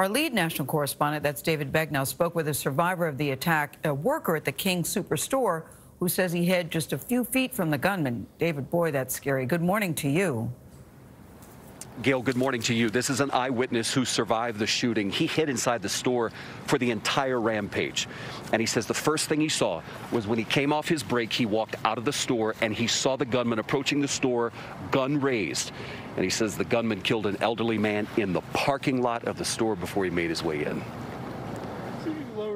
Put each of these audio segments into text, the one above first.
Our lead national correspondent, that's David Begnaud, spoke with a survivor of the attack, a worker at the King Superstore, who says he hid just a few feet from the gunman. David, boy, that's scary. Good morning to you. Gayle, good morning to you. This is an eyewitness who survived the shooting. He hid inside the store for the entire rampage. And he says the first thing he saw was when he came off his break, he walked out of the store and he saw the gunman approaching the store, gun raised. And he says the gunman killed an elderly man in the parking lot of the store before he made his way in.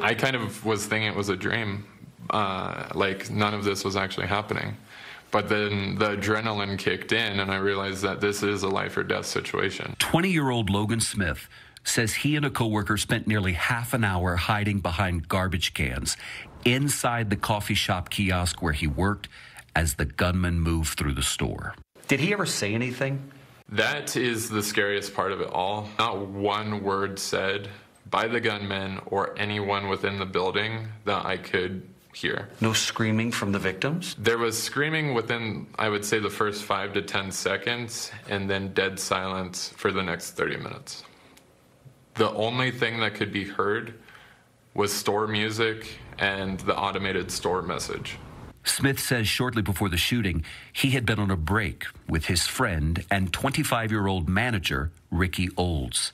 I kind of was thinking it was a dream, like none of this was actually happening. But then the adrenaline kicked in, and I realized that this is a life or death situation. 20-year-old Logan Smith says he and a coworker spent nearly half an hour hiding behind garbage cans inside the coffee shop kiosk where he worked as the gunman moved through the store. Did he ever say anything? That is the scariest part of it all. Not one word said by the gunman or anyone within the building that I could hear. No screaming from the victims? There was screaming within, I would say, the first 5 to 10 seconds, and then dead silence for the next 30 minutes. The only thing that could be heard was store music and the automated store message. Smith says shortly before the shooting, he had been on a break with his friend and 25-year-old manager, Ricky Olds.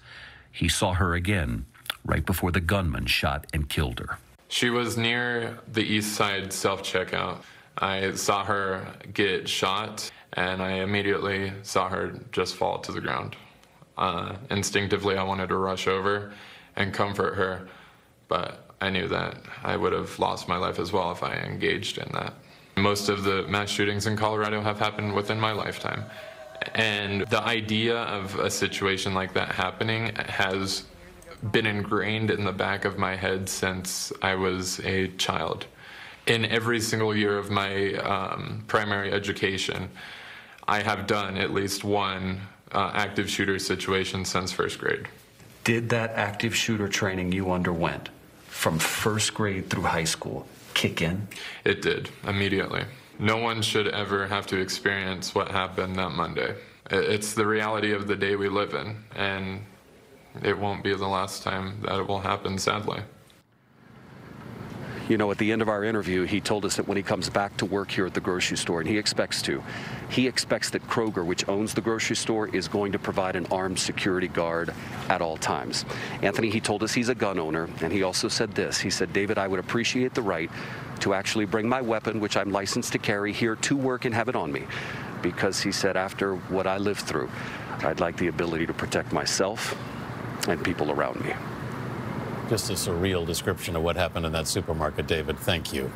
He saw her again right before the gunman shot and killed her. She was near the east side self-checkout. I saw her get shot, and I immediately saw her just fall to the ground. Instinctively, I wanted to rush over and comfort her, but I knew that I would have lost my life as well if I engaged in that. Most of the mass shootings in Colorado have happened within my lifetime, and the idea of a situation like that happening has been ingrained in the back of my head since I was a child. In every single year of my primary education, I have done at least one active shooter situation since first grade. Did that active shooter training you underwent from first grade through high school kick in? It did, immediately. No one should ever have to experience what happened that Monday. It's the reality of the day we live in, and it won't be the last time that it will happen, sadly. You know, at the end of our interview, he told us that when he comes back to work here at the grocery store, and he expects that Kroger, which owns the grocery store, is going to provide an armed security guard at all times. Anthony, he told us he's a gun owner, and he also said this. He said, David, I would appreciate the right to actually bring my weapon, which I'm licensed to carry, here to work and have it on me. Because he said, after what I lived through, I'd like the ability to protect myself and people around me. Just a surreal description of what happened in that supermarket, David. Thank you.